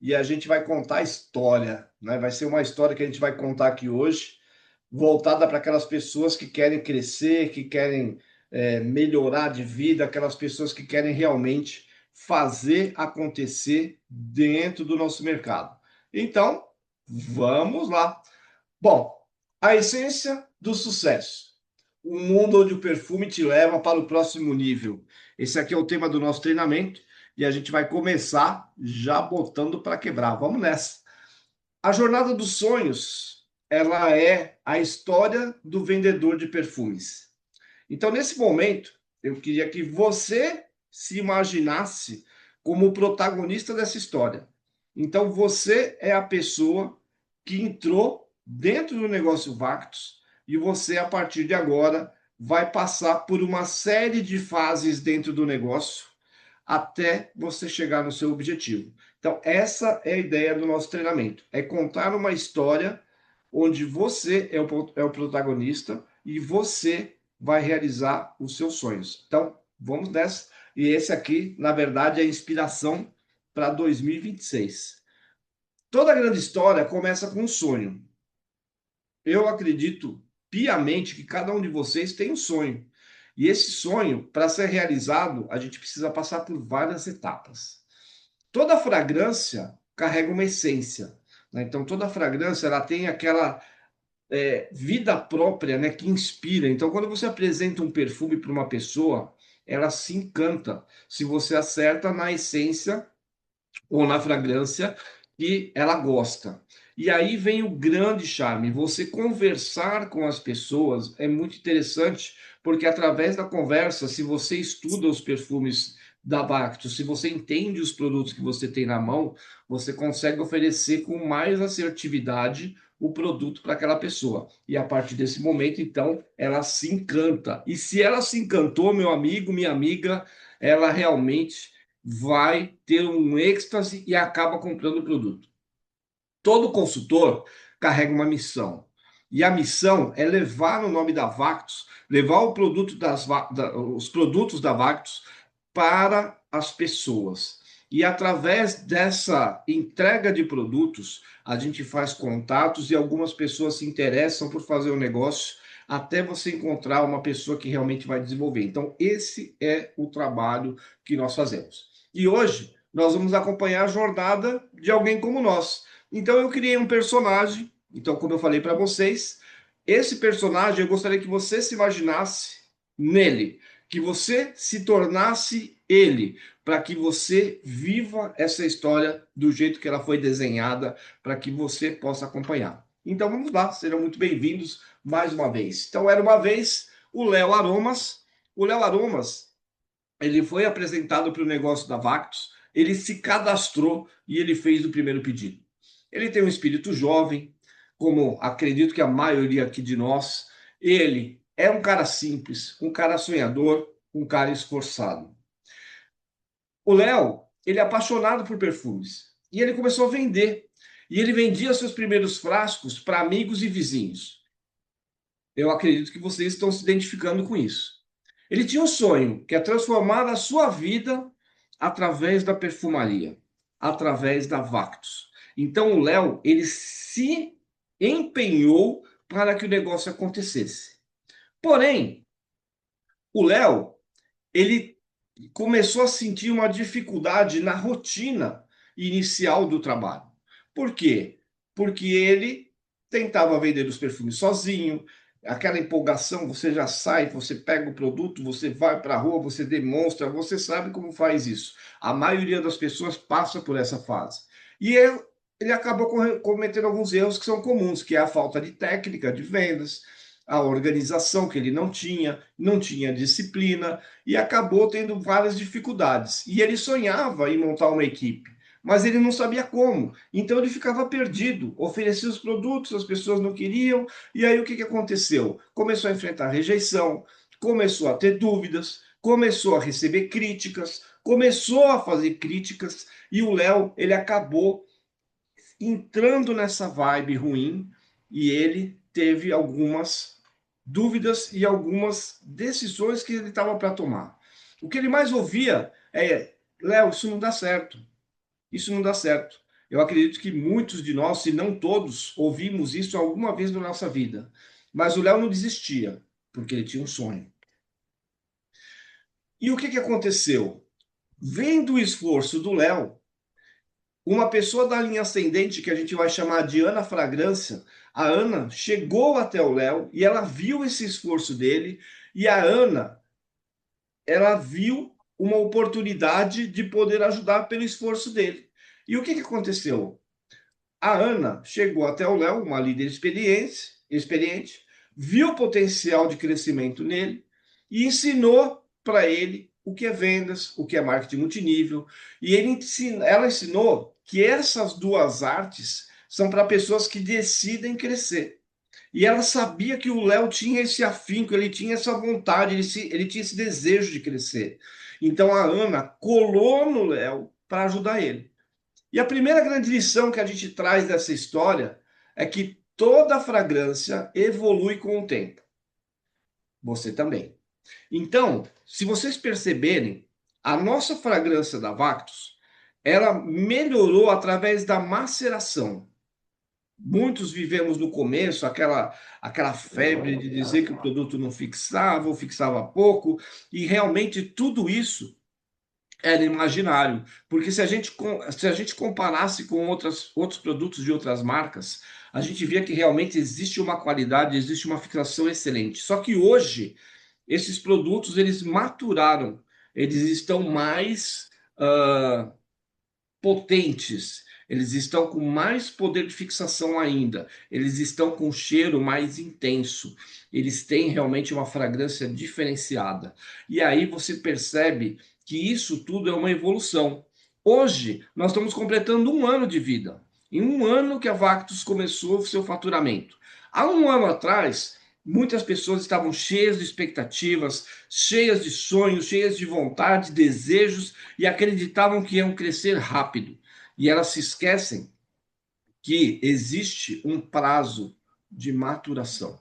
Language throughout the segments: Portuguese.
e a gente vai contar a história, né? Vai ser uma história que a gente vai contar aqui hoje, voltada para aquelas pessoas que querem crescer, que querem melhorar de vida, aquelas pessoas que querem realmente fazer acontecer dentro do nosso mercado. Então, vamos lá. Bom, a essência do sucesso. Um mundo onde o perfume te leva para o próximo nível. Esse aqui é o tema do nosso treinamento e a gente vai começar já botando para quebrar. Vamos nessa. A jornada dos sonhos, ela é a história do vendedor de perfumes. Então, nesse momento, eu queria que você se imaginasse como o protagonista dessa história. Então, você é a pessoa que entrou dentro do negócio Vactus e você, a partir de agora, vai passar por uma série de fases dentro do negócio até você chegar no seu objetivo. Então, essa é a ideia do nosso treinamento: é contar uma história onde você é o protagonista e você vai realizar os seus sonhos. Então, vamos nessa. E esse aqui, na verdade, é a inspiração para 2026. Toda grande história começa com um sonho. Eu acredito piamente que cada um de vocês tem um sonho. E esse sonho, para ser realizado, a gente precisa passar por várias etapas. Toda fragrância carrega uma essência, né? Então, toda fragrância ela tem aquela vida própria, né, que inspira. Então, quando você apresenta um perfume para uma pessoa, ela se encanta se você acerta na essência ou na fragrância que ela gosta. E aí vem o grande charme. Você conversar com as pessoas é muito interessante, porque através da conversa, se você estuda os perfumes da Vactus, se você entende os produtos que você tem na mão, você consegue oferecer com mais assertividade o produto para aquela pessoa. E a partir desse momento, então, ela se encanta. E se ela se encantou, meu amigo, minha amiga, ela realmente vai ter um êxtase e acaba comprando o produto. Todo consultor carrega uma missão. E a missão é levar no nome da Vactus, levar o produto os produtos da Vactus para as pessoas. E através dessa entrega de produtos, a gente faz contatos e algumas pessoas se interessam por fazer o negócio até você encontrar uma pessoa que realmente vai desenvolver. Então, esse é o trabalho que nós fazemos. E hoje nós vamos acompanhar a jornada de alguém como nós. Então eu criei um personagem. Então, como eu falei para vocês, esse personagem eu gostaria que você se imaginasse nele, que você se tornasse ele, para que você viva essa história do jeito que ela foi desenhada, para que você possa acompanhar. Então vamos lá, sejam muito bem-vindos mais uma vez. Então era uma vez o Léo Aromas. O Léo Aromas, ele foi apresentado para o negócio da Vactus, ele se cadastrou e ele fez o primeiro pedido. Ele tem um espírito jovem, como acredito que a maioria aqui de nós. Ele é um cara simples, um cara sonhador, um cara esforçado. O Léo, ele é apaixonado por perfumes e ele começou a vender. E ele vendia seus primeiros frascos para amigos e vizinhos. Eu acredito que vocês estão se identificando com isso. Ele tinha um sonho, que é transformar a sua vida através da perfumaria, através da Vactus. Então o Léo, ele se empenhou para que o negócio acontecesse. Porém, o Léo, ele começou a sentir uma dificuldade na rotina inicial do trabalho. Por quê? Porque ele tentava vender os perfumes sozinho, aquela empolgação, você já sai, você pega o produto, você vai para a rua, você demonstra, você sabe como faz isso. A maioria das pessoas passa por essa fase. E ele acabou cometendo alguns erros que são comuns, que é a falta de técnica de vendas, a organização que ele não tinha disciplina, e acabou tendo várias dificuldades. E ele sonhava em montar uma equipe, mas ele não sabia como. Então ele ficava perdido, oferecia os produtos, as pessoas não queriam, e aí o que aconteceu? Começou a enfrentar rejeição, começou a ter dúvidas, começou a receber críticas, começou a fazer críticas, e o Léo, ele acabou entrando nessa vibe ruim, e ele teve algumas dúvidas e algumas decisões que ele estava para tomar. O que ele mais ouvia é: Léo, isso não dá certo, isso não dá certo. Eu acredito que muitos de nós, se não todos, ouvimos isso alguma vez na nossa vida. Mas o Léo não desistia, porque ele tinha um sonho. E o que que aconteceu? Vendo o esforço do Léo, uma pessoa da linha ascendente, que a gente vai chamar de Ana Fragrância, a Ana chegou até o Léo e ela viu esse esforço dele, e a Ana, ela viu uma oportunidade de poder ajudar pelo esforço dele. E o que que aconteceu? A Ana chegou até o Léo, uma líder experiente, viu o potencial de crescimento nele e ensinou para ele o que é vendas, o que é marketing multinível. E ela ensinou que essas duas artes são para pessoas que decidem crescer. E ela sabia que o Léo tinha esse afinco, ele tinha essa vontade, ele tinha esse desejo de crescer. Então a Ana colou no Léo para ajudar ele. E a primeira grande lição que a gente traz dessa história é que toda fragrância evolui com o tempo. Você também. Então, se vocês perceberem, a nossa fragrância da Vactus, ela melhorou através da maceração. Muitos vivemos no começo aquela febre de dizer que o produto não fixava ou fixava pouco, e realmente tudo isso era imaginário, porque se a gente comparasse com outros produtos de outras marcas, a gente via que realmente existe uma qualidade, existe uma fixação excelente. Só que hoje, esses produtos, eles maturaram, eles estão mais potentes, eles estão com mais poder de fixação ainda, eles estão com cheiro mais intenso, eles têm realmente uma fragrância diferenciada. E aí você percebe que isso tudo é uma evolução. Hoje, nós estamos completando um ano de vida. Em um ano que a Vactus começou o seu faturamento. Há um ano atrás, muitas pessoas estavam cheias de expectativas, cheias de sonhos, cheias de vontade, desejos e acreditavam que iam crescer rápido. E elas se esquecem que existe um prazo de maturação,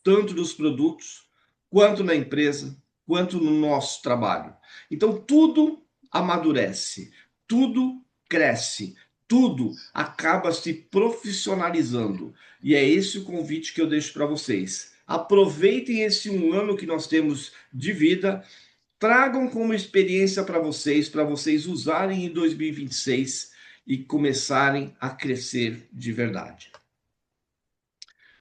tanto dos produtos, quanto na empresa, quanto no nosso trabalho. Então, tudo amadurece, tudo cresce, tudo acaba se profissionalizando. E é esse o convite que eu deixo para vocês. Aproveitem esse um ano que nós temos de vida, tragam como experiência para vocês usarem em 2026 e começarem a crescer de verdade.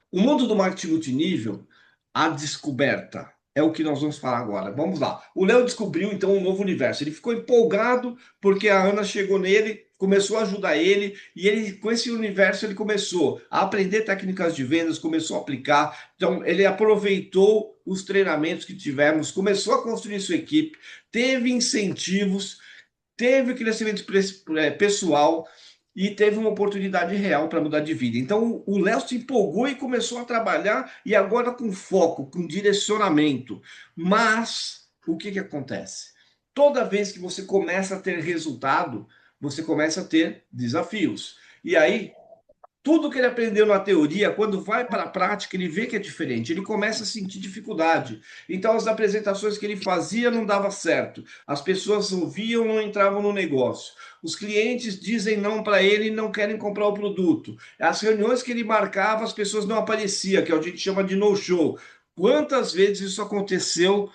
O mundo do marketing multinível, a descoberta, é o que nós vamos falar agora. Vamos lá. O Léo descobriu então um novo universo. Ele ficou empolgado porque a Ana chegou nele, começou a ajudar ele e ele com esse universo ele começou a aprender técnicas de vendas, começou a aplicar. Então ele aproveitou os treinamentos que tivemos, começou a construir sua equipe, teve incentivos, teve crescimento pessoal e teve uma oportunidade real para mudar de vida. Então o Léo se empolgou e começou a trabalhar e agora com foco, com direcionamento. Mas o que que acontece? Toda vez que você começa a ter resultado, você começa a ter desafios. E aí tudo que ele aprendeu na teoria, quando vai para a prática, ele vê que é diferente, ele começa a sentir dificuldade. Então, as apresentações que ele fazia não dava certo, as pessoas ouviam, não entravam no negócio. Os clientes dizem não para ele e não querem comprar o produto. As reuniões que ele marcava, as pessoas não apareciam, que é o que a gente chama de no-show. Quantas vezes isso aconteceu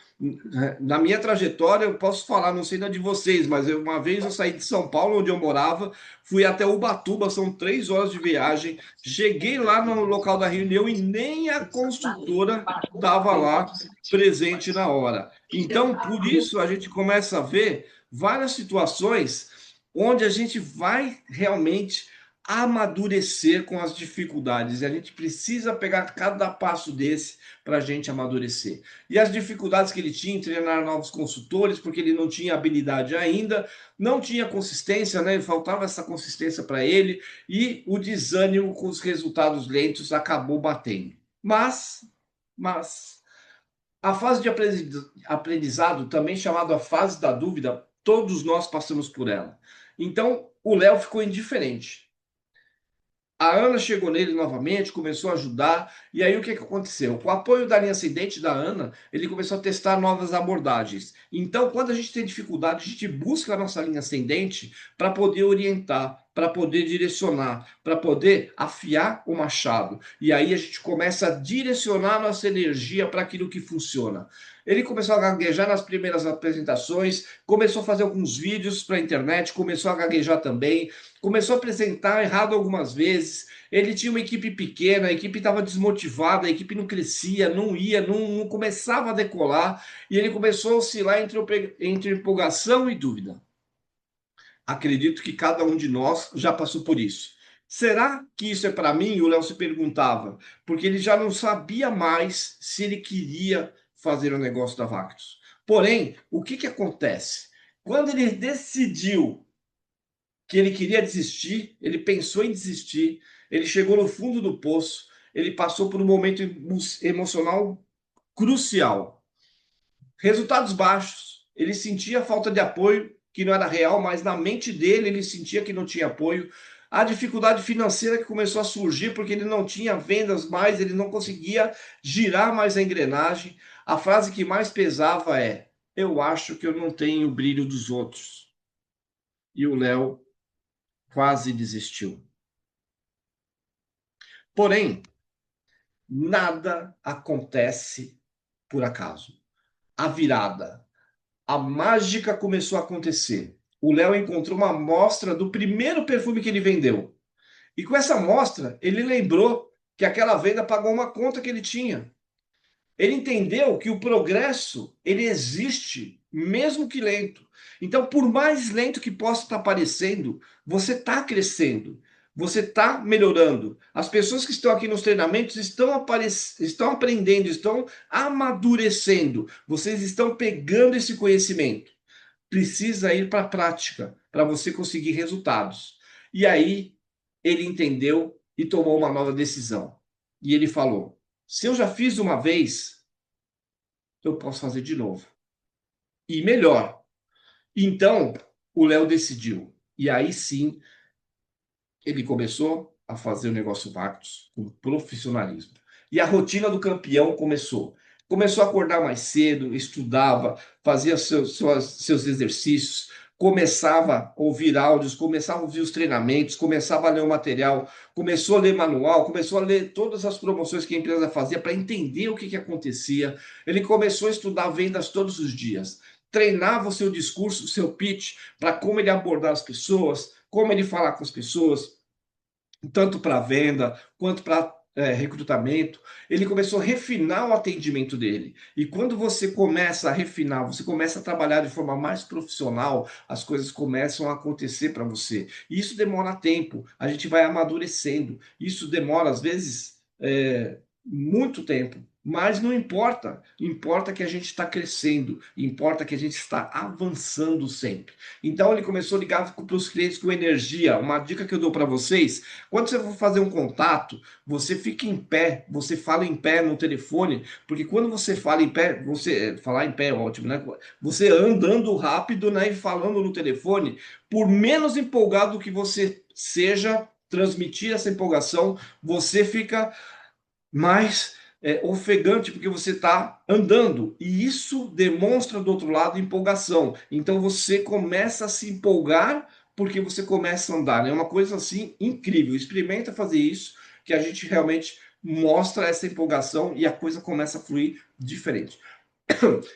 na minha trajetória? Eu posso falar, não sei da de vocês, mas uma vez eu saí de São Paulo, onde eu morava, fui até Ubatuba, são 3 horas de viagem. Cheguei lá no local da reunião e nem a consultora estava lá presente na hora. Então, por isso, a gente começa a ver várias situações onde a gente vai realmente amadurecer com as dificuldades. E a gente precisa pegar cada passo desse para a gente amadurecer. E as dificuldades que ele tinha em treinar novos consultores, porque ele não tinha habilidade ainda, não tinha consistência, né? Faltava essa consistência para ele, e o desânimo com os resultados lentos acabou batendo. Mas a fase de aprendizado, também chamada a fase da dúvida, todos nós passamos por ela. Então, o Léo ficou indiferente. A Ana chegou nele novamente, começou a ajudar, e aí o que aconteceu? Com o apoio da linha ascendente da Ana, ele começou a testar novas abordagens. Então, quando a gente tem dificuldade, a gente busca a nossa linha ascendente para poder orientar, para poder direcionar, para poder afiar o machado. E aí a gente começa a direcionar nossa energia para aquilo que funciona. Ele começou a gaguejar nas primeiras apresentações, começou a fazer alguns vídeos para a internet, começou a gaguejar também, começou a apresentar errado algumas vezes. Ele tinha uma equipe pequena, a equipe estava desmotivada, a equipe não crescia, não ia, não começava a decolar, e ele começou a oscilar entre empolgação e dúvida. Acredito que cada um de nós já passou por isso. Será que isso é para mim? O Léo se perguntava, porque ele já não sabia mais se ele queria fazer o negócio da Vactus. Porém, o que que acontece? Quando ele decidiu que ele queria desistir, ele pensou em desistir, ele chegou no fundo do poço, ele passou por um momento emocional crucial. Resultados baixos, ele sentia falta de apoio, que não era real, mas na mente dele ele sentia que não tinha apoio. A dificuldade financeira que começou a surgir porque ele não tinha vendas mais, ele não conseguia girar mais a engrenagem. A frase que mais pesava é: eu acho que eu não tenho o brilho dos outros. E o Léo quase desistiu. Porém, nada acontece por acaso. A virada, a mágica começou a acontecer. O Léo encontrou uma amostra do primeiro perfume que ele vendeu. E com essa amostra, ele lembrou que aquela venda pagou uma conta que ele tinha. Ele entendeu que o progresso, ele existe, mesmo que lento. Então, por mais lento que possa estar parecendo, você está crescendo, você está melhorando. As pessoas que estão aqui nos treinamentos estão aprendendo, estão amadurecendo. Vocês estão pegando esse conhecimento. Precisa ir para a prática para você conseguir resultados. E aí, ele entendeu e tomou uma nova decisão. E ele falou: se eu já fiz uma vez, eu posso fazer de novo. E melhor. Então, o Léo decidiu. E aí sim, ele começou a fazer o negócio Vactus com profissionalismo. E a rotina do campeão começou. Começou a acordar mais cedo, estudava, fazia seus exercícios, começava a ouvir áudios, começava a ouvir os treinamentos, começava a ler o material, começou a ler manual, começou a ler todas as promoções que a empresa fazia para entender o que, que acontecia. Ele começou a estudar vendas todos os dias, treinava o seu discurso, o seu pitch, para como ele abordar as pessoas, como ele falar com as pessoas, tanto para venda quanto para recrutamento. Ele começou a refinar o atendimento dele. E quando você começa a refinar, você começa a trabalhar de forma mais profissional, as coisas começam a acontecer para você. E isso demora tempo, a gente vai amadurecendo. Isso demora, às vezes, muito tempo. Mas não importa, importa que a gente está crescendo, importa que a gente está avançando sempre. Então ele começou a ligar para os clientes com energia. Uma dica que eu dou para vocês: quando você for fazer um contato, você fica em pé, você fala em pé no telefone, porque quando você fala em pé, você falar em pé é ótimo, né? Você andando rápido, né, e falando no telefone, por menos empolgado que você seja, transmitir essa empolgação, você fica mais ofegante porque você está andando e isso demonstra do outro lado empolgação. Então você começa a se empolgar porque você começa a andar. É uma coisa assim incrível. Experimenta fazer isso que a gente realmente mostra essa empolgação e a coisa começa a fluir diferente.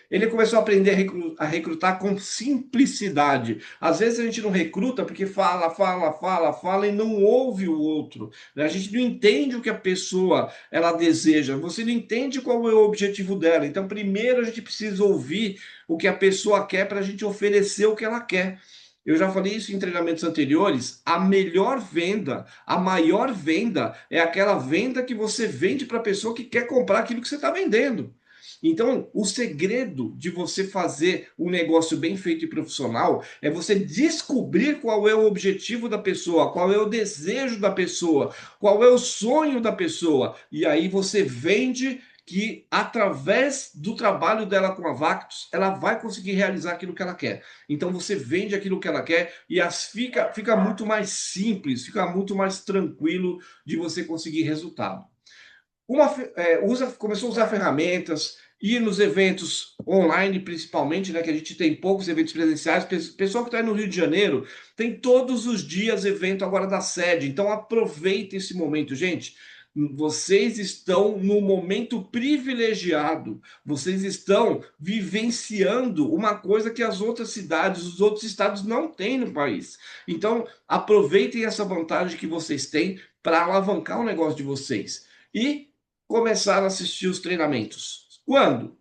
Ele começou a aprender a recrutar com simplicidade. Às vezes a gente não recruta porque fala e não ouve o outro. A gente não entende o que a pessoa ela deseja. Você não entende qual é o objetivo dela. Então, primeiro a gente precisa ouvir o que a pessoa quer para a gente oferecer o que ela quer. Eu já falei isso em treinamentos anteriores. A melhor venda, a maior venda é aquela venda que você vende para a pessoa que quer comprar aquilo que você está vendendo. Então, o segredo de você fazer um negócio bem feito e profissional é você descobrir qual é o objetivo da pessoa, qual é o desejo da pessoa, qual é o sonho da pessoa. E aí você vende que através do trabalho dela com a Vactus, ela vai conseguir realizar aquilo que ela quer. Então você vende aquilo que ela quer e fica muito mais simples, fica muito mais tranquilo de você conseguir resultado. Começou a usar ferramentas, ir nos eventos online, principalmente, né, que a gente tem poucos eventos presenciais. Pessoal que está no Rio de Janeiro, tem todos os dias evento agora da sede. Então, aproveite esse momento, gente. Vocês estão no momento privilegiado, vocês estão vivenciando uma coisa que as outras cidades, os outros estados não têm no país. Então, aproveitem essa vantagem que vocês têm para alavancar o negócio de vocês e começar a assistir os treinamentos. Quando?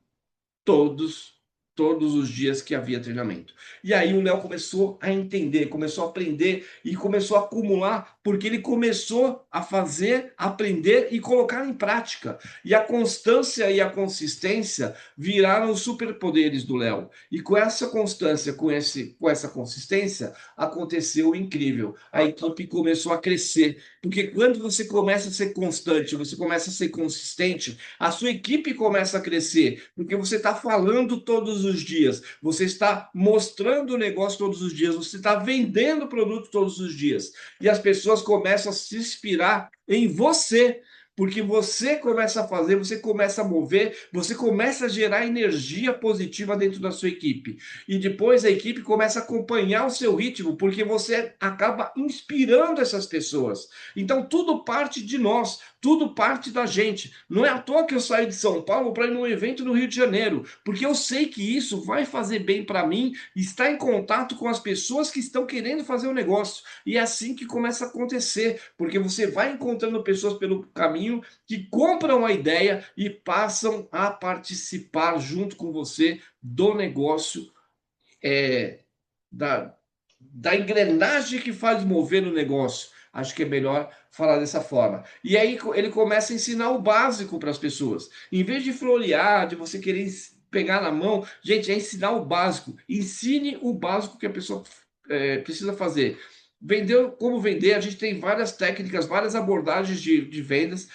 Todos, todos os dias que havia treinamento. E aí o Léo começou a entender, começou a aprender e começou a acumular, porque ele começou a fazer, aprender e colocar em prática. E a constância e a consistência viraram os superpoderes do Léo. E com essa constância, com essa consistência, aconteceu o incrível. A equipe começou a crescer. Porque quando você começa a ser constante, você começa a ser consistente, a sua equipe começa a crescer, porque você está falando todos os dias, você está mostrando o negócio todos os dias, você está vendendo produto todos os dias. E as pessoas começam a se inspirar em você. Porque você começa a fazer, você começa a mover, você começa a gerar energia positiva dentro da sua equipe. E depois a equipe começa a acompanhar o seu ritmo, porque você acaba inspirando essas pessoas. Então tudo parte de nós, tudo parte da gente. Não é à toa que eu saio de São Paulo para ir num evento no Rio de Janeiro, porque eu sei que isso vai fazer bem para mim, estar em contato com as pessoas que estão querendo fazer o negócio. E é assim que começa a acontecer, porque você vai encontrando pessoas pelo caminho que compram a ideia e passam a participar junto com você do negócio, é, da, da engrenagem que faz mover o negócio. Acho que é melhor falar dessa forma. E aí ele começa a ensinar o básico para as pessoas. Em vez de florear, de você querer pegar na mão, gente, é ensinar o básico. Ensine o básico que a pessoa precisa fazer. Vender, como vender, a gente tem várias técnicas, várias abordagens de vendas.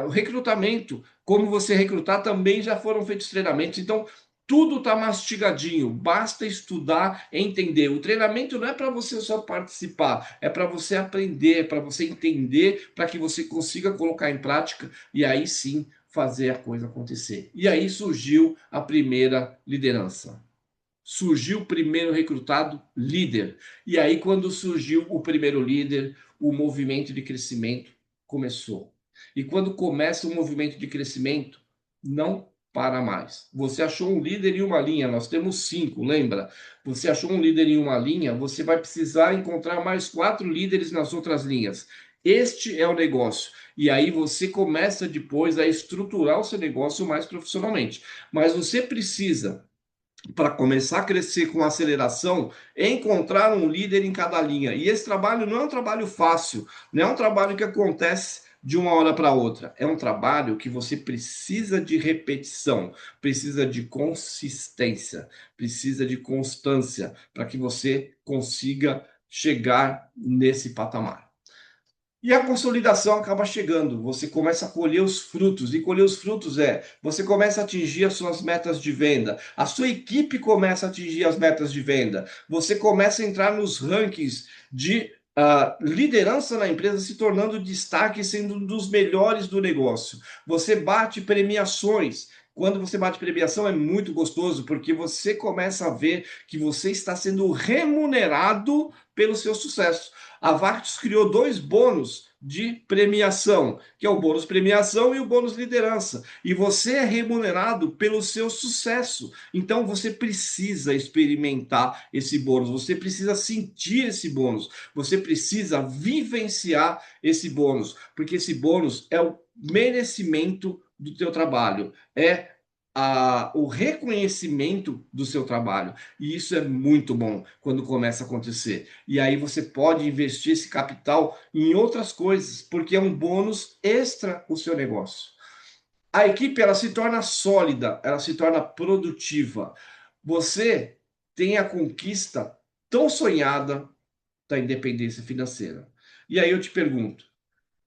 O recrutamento, como você recrutar, também já foram feitos treinamentos. Então, tudo está mastigadinho, basta estudar e entender. O treinamento não é para você só participar, é para você aprender, para você entender, para que você consiga colocar em prática e aí sim fazer a coisa acontecer. E aí surgiu a primeira liderança. Surgiu o primeiro recrutado líder. E aí, quando surgiu o primeiro líder, o movimento de crescimento começou. E quando começa o movimento de crescimento, não para mais. Você achou um líder em uma linha, nós temos 5, lembra? Você achou um líder em uma linha, você vai precisar encontrar mais 4 líderes nas outras linhas. Este é o negócio. E aí você começa depois a estruturar o seu negócio mais profissionalmente. Mas você precisa, para começar a crescer com aceleração, encontrar um líder em cada linha. E esse trabalho não é um trabalho fácil, não é um trabalho que acontece de uma hora para outra. É um trabalho que você precisa de repetição, precisa de consistência, precisa de constância para que você consiga chegar nesse patamar. E a consolidação acaba chegando, você começa a colher os frutos, e colher os frutos você começa a atingir as suas metas de venda, a sua equipe começa a atingir as metas de venda, você começa a entrar nos rankings de liderança na empresa, se tornando destaque, sendo um dos melhores do negócio. Você bate premiações. Quando você bate premiação é muito gostoso, porque você começa a ver que você está sendo remunerado pelo seu sucesso. A Vactus criou 2 bônus de premiação, que é o bônus premiação e o bônus liderança. E você é remunerado pelo seu sucesso. Então você precisa experimentar esse bônus, você precisa sentir esse bônus, você precisa vivenciar esse bônus, porque esse bônus é o merecimento do teu trabalho, é o reconhecimento do seu trabalho. E isso é muito bom quando começa a acontecer. E aí você pode investir esse capital em outras coisas, porque é um bônus extra o seu negócio. A equipe ela se torna sólida, ela se torna produtiva. Você tem a conquista tão sonhada da independência financeira. E aí eu te pergunto,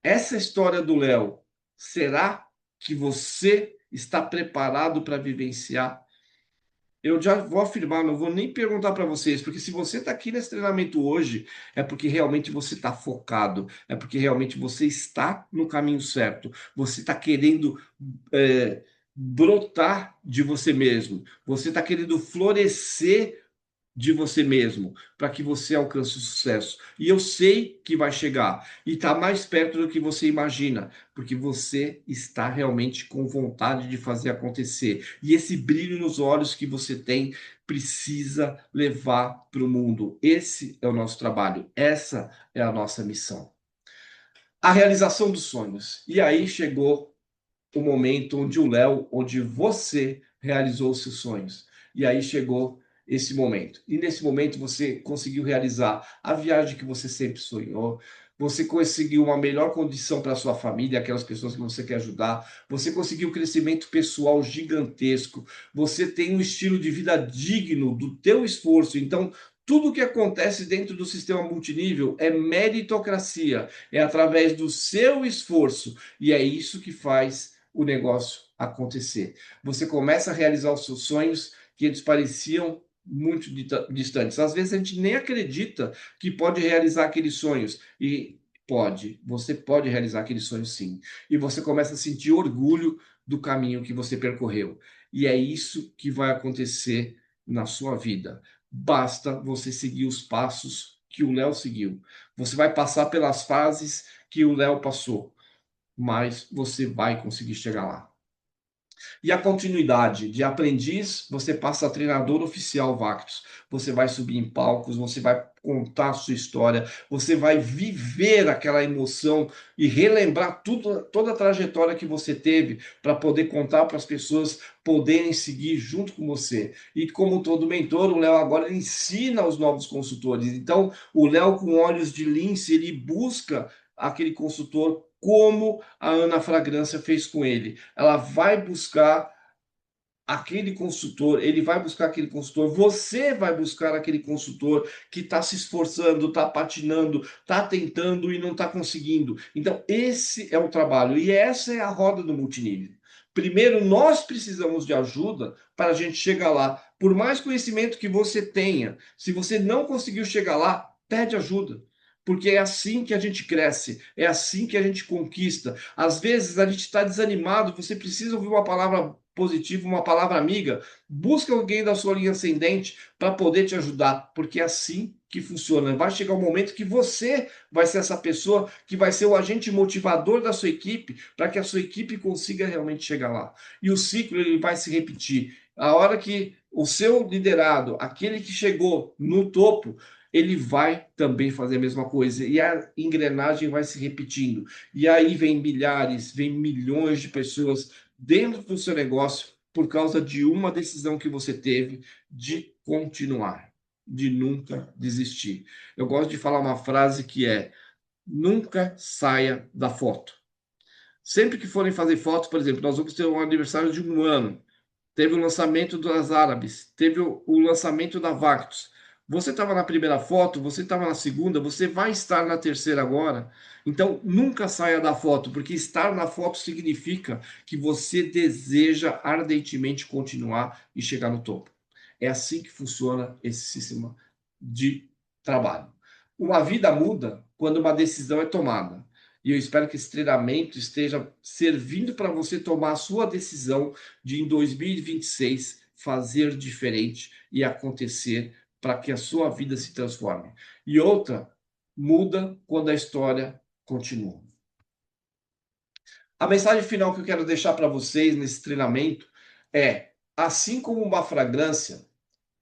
essa história do Léo, será que você está preparado para vivenciar? Eu já vou afirmar, não vou nem perguntar para vocês, porque se você está aqui nesse treinamento hoje, é porque realmente você está focado, é porque realmente você está no caminho certo, você está querendo brotar de você mesmo. Você está querendo florescer de você mesmo, para que você alcance o sucesso. E eu sei que vai chegar e está mais perto do que você imagina, porque você está realmente com vontade de fazer acontecer. E esse brilho nos olhos que você tem precisa levar para o mundo. Esse é o nosso trabalho, essa é a nossa missão. A realização dos sonhos. E aí chegou o momento onde o Léo, onde você realizou os seus sonhos. E aí chegou esse momento. E nesse momento você conseguiu realizar a viagem que você sempre sonhou. Você conseguiu uma melhor condição para sua família, aquelas pessoas que você quer ajudar. Você conseguiu um crescimento pessoal gigantesco. Você tem um estilo de vida digno do teu esforço. Então, tudo que acontece dentro do sistema multinível é meritocracia, é através do seu esforço. E é isso que faz o negócio acontecer. Você começa a realizar os seus sonhos que eles pareciam muito distantes. Às vezes a gente nem acredita que pode realizar aqueles sonhos e pode, você pode realizar aqueles sonhos sim. E você começa a sentir orgulho do caminho que você percorreu. E é isso que vai acontecer na sua vida. Basta você seguir os passos que o Léo seguiu. Você vai passar pelas fases que o Léo passou, mas você vai conseguir chegar lá. E a continuidade de aprendiz, você passa a treinador oficial Vactus. Você vai subir em palcos, você vai contar a sua história, você vai viver aquela emoção e relembrar tudo, toda a trajetória que você teve para poder contar para as pessoas poderem seguir junto com você. E como todo mentor, o Léo agora ensina aos novos consultores. Então, o Léo com olhos de lince, ele busca aquele consultor como a Ana Fragrância fez com ele. Ela vai buscar aquele consultor, ele vai buscar aquele consultor, você vai buscar aquele consultor que está se esforçando, está patinando, está tentando e não está conseguindo. Então, esse é o trabalho e essa é a roda do multinível. Primeiro, nós precisamos de ajuda para a gente chegar lá. Por mais conhecimento que você tenha, se você não conseguiu chegar lá, pede ajuda. Porque é assim que a gente cresce, é assim que a gente conquista. Às vezes a gente está desanimado, você precisa ouvir uma palavra positiva, uma palavra amiga. Busca alguém da sua linha ascendente para poder te ajudar, porque é assim que funciona. Vai chegar um momento que você vai ser essa pessoa que vai ser o agente motivador da sua equipe para que a sua equipe consiga realmente chegar lá. E o ciclo ele vai se repetir. A hora que o seu liderado, aquele que chegou no topo, ele vai também fazer a mesma coisa e a engrenagem vai se repetindo. E aí vem milhares, vem milhões de pessoas dentro do seu negócio por causa de uma decisão que você teve de continuar, de nunca desistir. Eu gosto de falar uma frase que é: nunca saia da foto. Sempre que forem fazer fotos, por exemplo, nós vamos ter um aniversário de um ano, teve o lançamento das Árabes, teve o lançamento da Vactus. Você estava na primeira foto, você estava na segunda, você vai estar na terceira agora. Então, nunca saia da foto, porque estar na foto significa que você deseja ardentemente continuar e chegar no topo. É assim que funciona esse sistema de trabalho. Uma vida muda quando uma decisão é tomada. E eu espero que esse treinamento esteja servindo para você tomar a sua decisão de, em 2026, fazer diferente e acontecer para que a sua vida se transforme. E outra, muda quando a história continua. A mensagem final que eu quero deixar para vocês nesse treinamento é: assim como uma fragrância,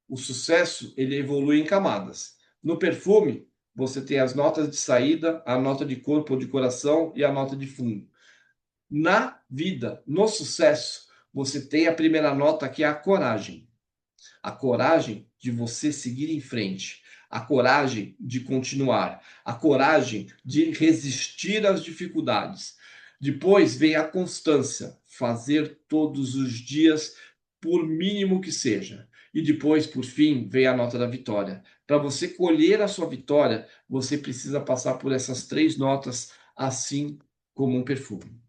o sucesso ele evolui em camadas. No perfume, você tem as notas de saída, a nota de corpo ou de coração e a nota de fundo. Na vida, no sucesso, você tem a primeira nota que é a coragem. A coragem de você seguir em frente, a coragem de continuar, a coragem de resistir às dificuldades. Depois vem a constância, fazer todos os dias, por mínimo que seja. E depois, por fim, vem a nota da vitória. Para você colher a sua vitória, você precisa passar por essas três notas, assim como um perfume.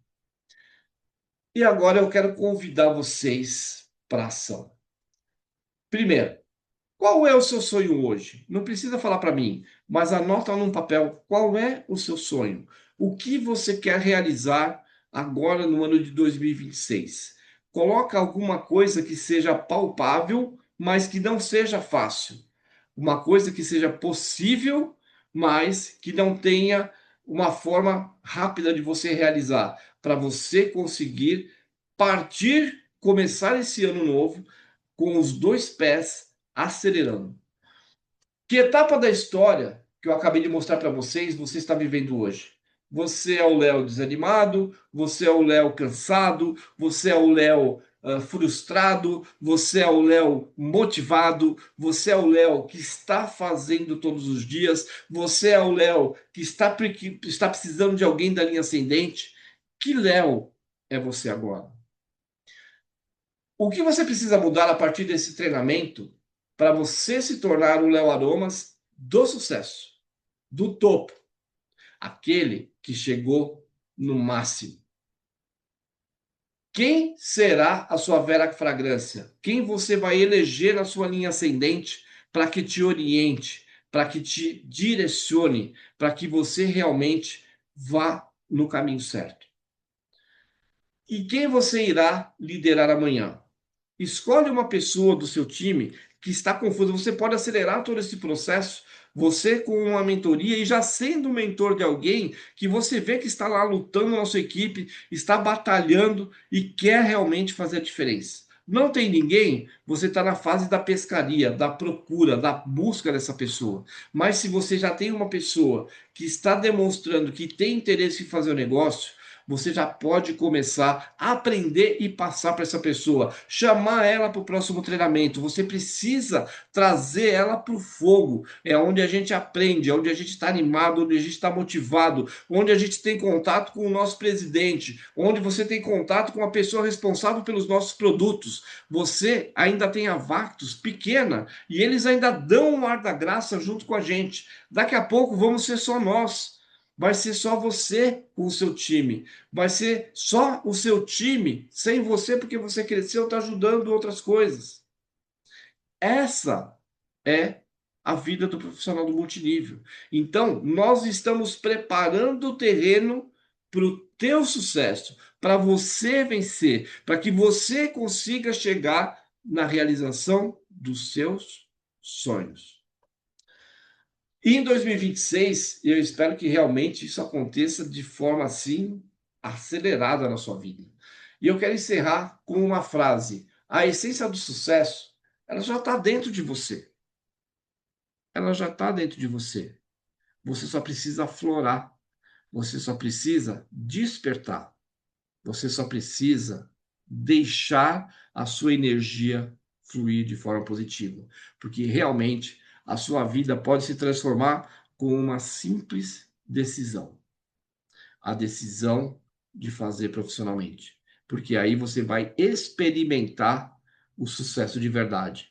E agora eu quero convidar vocês para a ação. Primeiro, qual é o seu sonho hoje? Não precisa falar para mim, mas anota num papel qual é o seu sonho. O que você quer realizar agora no ano de 2026? Coloca alguma coisa que seja palpável, mas que não seja fácil. Uma coisa que seja possível, mas que não tenha uma forma rápida de você realizar, para você conseguir partir, começar esse ano novo com os dois pés acelerando. Que etapa da história que eu acabei de mostrar para vocês você está vivendo hoje? Você é o Léo desanimado, você é o Léo cansado, você é o Léo frustrado, você é o Léo motivado, você é o Léo que está fazendo todos os dias, você é o Léo que está precisando de alguém da linha ascendente. Que Léo é você agora? O que você precisa mudar a partir desse treinamento para você se tornar o Léo Aromas do sucesso, do topo, aquele que chegou no máximo? Quem será a sua Vera Fragrância? Quem você vai eleger na sua linha ascendente para que te oriente, para que te direcione, para que você realmente vá no caminho certo? E quem você irá liderar amanhã? Escolhe uma pessoa do seu time que está confusa. Você pode acelerar todo esse processo, você com uma mentoria e já sendo mentor de alguém que você vê que está lá lutando na sua equipe, está batalhando e quer realmente fazer a diferença. Não tem ninguém, você está na fase da pescaria, da procura, da busca dessa pessoa. Mas se você já tem uma pessoa que está demonstrando que tem interesse em fazer o negócio, você já pode começar a aprender e passar para essa pessoa, chamar ela para o próximo treinamento. Você precisa trazer ela para o fogo. É onde a gente aprende, é onde a gente está animado, onde a gente está motivado, onde a gente tem contato com o nosso presidente, onde você tem contato com a pessoa responsável pelos nossos produtos. Você ainda tem a Vactus pequena e eles ainda dão um ar da graça junto com a gente. Daqui a pouco vamos ser só nós. Vai ser só você com o seu time. Vai ser só o seu time, sem você, porque você cresceu, está ajudando outras coisas. Essa é a vida do profissional do multinível. Então, nós estamos preparando o terreno para o teu sucesso, para você vencer, para que você consiga chegar na realização dos seus sonhos. E em 2026, eu espero que realmente isso aconteça de forma assim acelerada na sua vida. E eu quero encerrar com uma frase: a essência do sucesso, ela já está dentro de você. Ela já está dentro de você. Você só precisa aflorar. Você só precisa despertar. Você só precisa deixar a sua energia fluir de forma positiva, porque realmente a sua vida pode se transformar com uma simples decisão, a decisão de fazer profissionalmente, porque aí você vai experimentar o sucesso de verdade.